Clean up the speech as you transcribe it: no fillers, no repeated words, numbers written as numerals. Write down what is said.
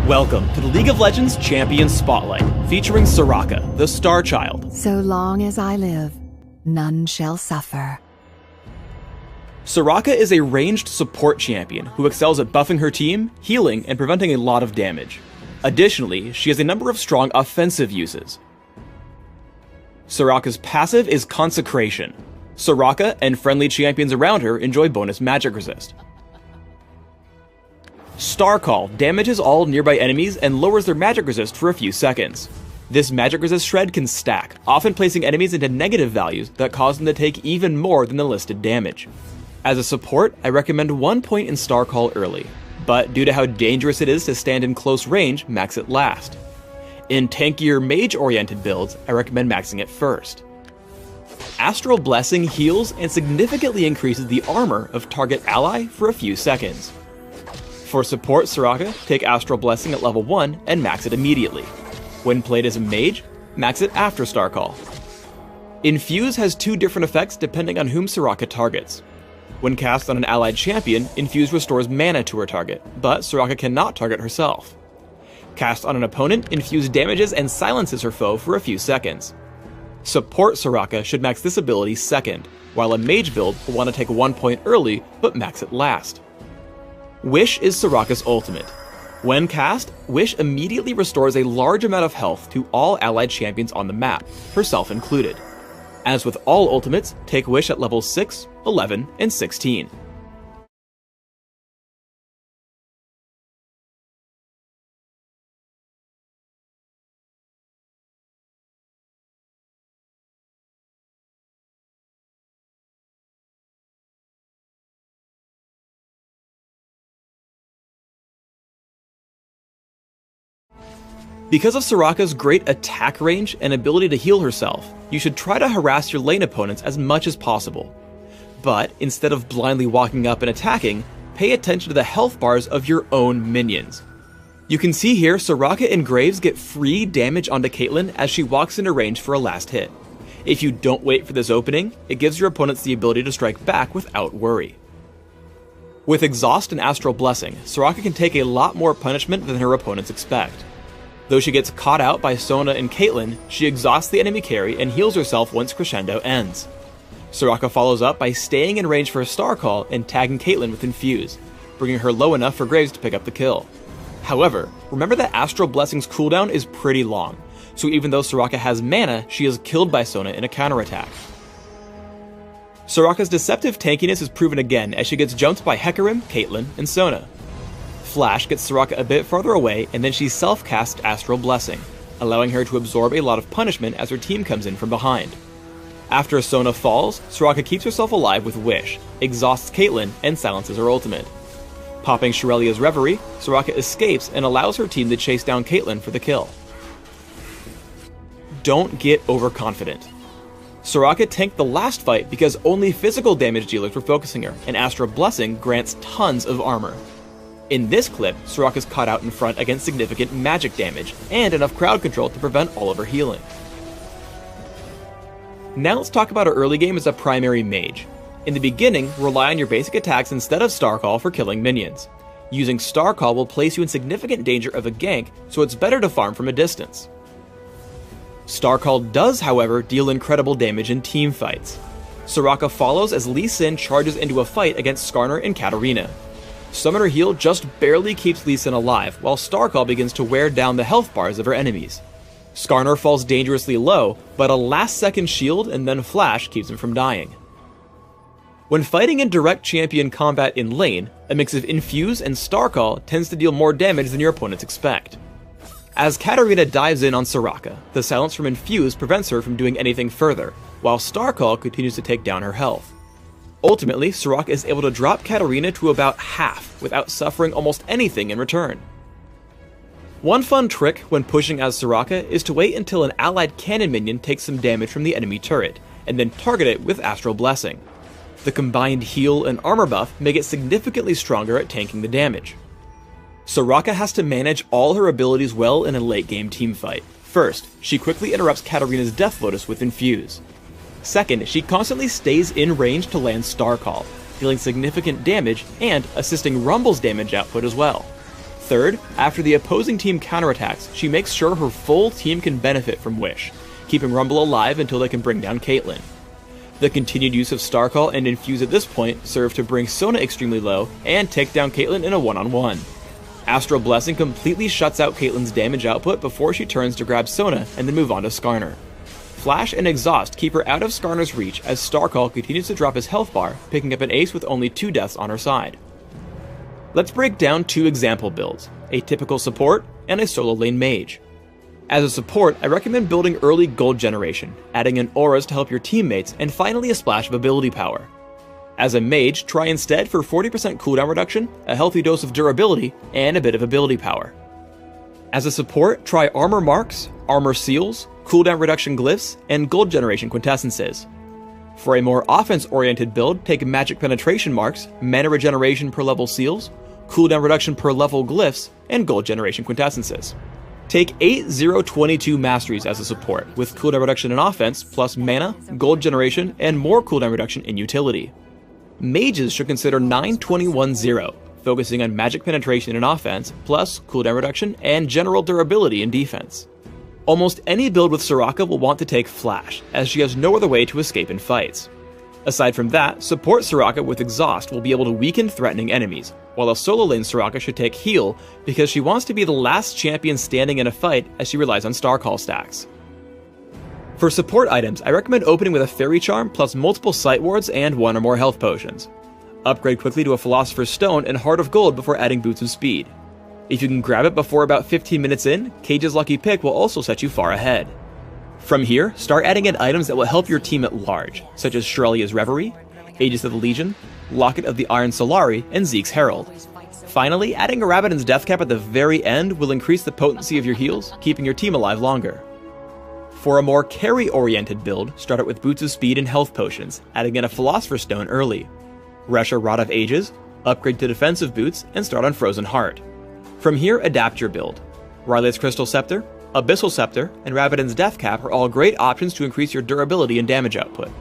Welcome to the League of Legends Champion Spotlight, featuring Soraka, the Star Child. So long as I live, none shall suffer. Soraka is a ranged support champion who excels at buffing her team, healing, and preventing a lot of damage. Additionally, she has a number of strong offensive uses. Soraka's passive is Consecration. Soraka and friendly champions around her enjoy bonus magic resist. Star Call damages all nearby enemies and lowers their magic resist for a few seconds. This magic resist shred can stack, often placing enemies into negative values that cause them to take even more than the listed damage. As a support, I recommend 1 point in Star Call early, but due to how dangerous it is to stand in close range, max it last. In tankier mage-oriented builds, I recommend maxing it first. Astral Blessing heals and significantly increases the armor of target ally for a few seconds. For support Soraka, take Astral Blessing at level 1 and max it immediately. When played as a mage, max it after Star Call. Infuse has 2 different effects depending on whom Soraka targets. When cast on an allied champion, Infuse restores mana to her target, but Soraka cannot target herself. Cast on an opponent, Infuse damages and silences her foe for a few seconds. Support Soraka should max this ability second, while a mage build will want to take 1 point early, but max it last. Wish is Soraka's ultimate. When cast, Wish immediately restores a large amount of health to all allied champions on the map, herself included. As with all ultimates, take Wish at levels 6, 11, and 16. Because of Soraka's great attack range and ability to heal herself, you should try to harass your lane opponents as much as possible. But instead of blindly walking up and attacking, pay attention to the health bars of your own minions. You can see here Soraka and Graves get free damage onto Caitlyn as she walks into range for a last hit. If you don't wait for this opening, it gives your opponents the ability to strike back without worry. With Exhaust and Astral Blessing, Soraka can take a lot more punishment than her opponents expect. Though she gets caught out by Sona and Caitlyn, she exhausts the enemy carry and heals herself once Crescendo ends. Soraka follows up by staying in range for a Star Call and tagging Caitlyn with Infuse, bringing her low enough for Graves to pick up the kill. However, remember that Astral Blessing's cooldown is pretty long, so even though Soraka has mana, she is killed by Sona in a counterattack. Soraka's deceptive tankiness is proven again as she gets jumped by Hecarim, Caitlyn, and Sona. Flash gets Soraka a bit farther away, and then she self-casts Astral Blessing, allowing her to absorb a lot of punishment as her team comes in from behind. After Sona falls, Soraka keeps herself alive with Wish, exhausts Caitlyn, and silences her ultimate. Popping Shirelia's Reverie, Soraka escapes and allows her team to chase down Caitlyn for the kill. Don't get overconfident. Soraka tanked the last fight because only physical damage dealers were focusing her, and Astral Blessing grants tons of armor. In this clip, Soraka's caught out in front against significant magic damage, and enough crowd control to prevent all of her healing. Now let's talk about her early game as a primary mage. In the beginning, rely on your basic attacks instead of Star Call for killing minions. Using Star Call will place you in significant danger of a gank, so it's better to farm from a distance. Star Call does, however, deal incredible damage in team fights. Soraka follows as Lee Sin charges into a fight against Skarner and Katarina. Summoner Heal just barely keeps Lee Sin alive, while Star Call begins to wear down the health bars of her enemies. Skarner falls dangerously low, but a last-second shield and then flash keeps him from dying. When fighting in direct champion combat in lane, a mix of Infuse and Star Call tends to deal more damage than your opponents expect. As Katarina dives in on Soraka, the silence from Infuse prevents her from doing anything further, while Star Call continues to take down her health. Ultimately, Soraka is able to drop Katarina to about half without suffering almost anything in return. One fun trick when pushing as Soraka is to wait until an allied cannon minion takes some damage from the enemy turret, and then target it with Astral Blessing. The combined heal and armor buff make it significantly stronger at tanking the damage. Soraka has to manage all her abilities well in a late game teamfight. First, she quickly interrupts Katarina's Death Lotus with Infuse. Second, she constantly stays in range to land Star Call, dealing significant damage and assisting Rumble's damage output as well. Third, after the opposing team counterattacks, she makes sure her full team can benefit from Wish, keeping Rumble alive until they can bring down Caitlyn. The continued use of Star Call and Infuse at this point serve to bring Sona extremely low and take down Caitlyn in a one-on-one. Astral Blessing completely shuts out Caitlyn's damage output before she turns to grab Sona and then move on to Skarner. Flash and Exhaust keep her out of Skarner's reach as Star Call continues to drop his health bar, picking up an ace with only 2 deaths on her side. Let's break down 2 example builds, a typical support and a solo lane mage. As a support, I recommend building early gold generation, adding in auras to help your teammates, and finally a splash of ability power. As a mage, try instead for 40% cooldown reduction, a healthy dose of durability, and a bit of ability power. As a support, try armor marks, armor seals, cooldown reduction glyphs, and gold generation quintessences. For a more offense-oriented build, take magic penetration marks, mana regeneration per level seals, cooldown reduction per level glyphs, and gold generation quintessences. Take 8-0-22 masteries as a support, with cooldown reduction in offense, plus mana, gold generation, and more cooldown reduction in utility. Mages should consider 9-21-0, focusing on magic penetration in offense, plus cooldown reduction and general durability in defense. Almost any build with Soraka will want to take Flash, as she has no other way to escape in fights. Aside from that, support Soraka with Exhaust will be able to weaken threatening enemies, while a solo lane Soraka should take Heal because she wants to be the last champion standing in a fight as she relies on Star Call stacks. For support items, I recommend opening with a Fairy Charm plus multiple Sight Wards and 1 or more health potions. Upgrade quickly to a Philosopher's Stone and Heart of Gold before adding Boots of Speed. If you can grab it before about 15 minutes in, Cage's Lucky Pick will also set you far ahead. From here, start adding in items that will help your team at large, such as Shirelia's Reverie, Aegis of the Legion, Locket of the Iron Solari, and Zeke's Herald. Finally, adding a Rabadon's Death Cap at the very end will increase the potency of your heals, keeping your team alive longer. For a more carry-oriented build, start out with Boots of Speed and Health Potions, adding in a Philosopher's Stone early. Rush a Rod of Ages, upgrade to Defensive Boots, and start on Frozen Heart. From here, adapt your build. Ryle's Crystal Scepter, Abyssal Scepter, and Rabadon's Death Cap are all great options to increase your durability and damage output.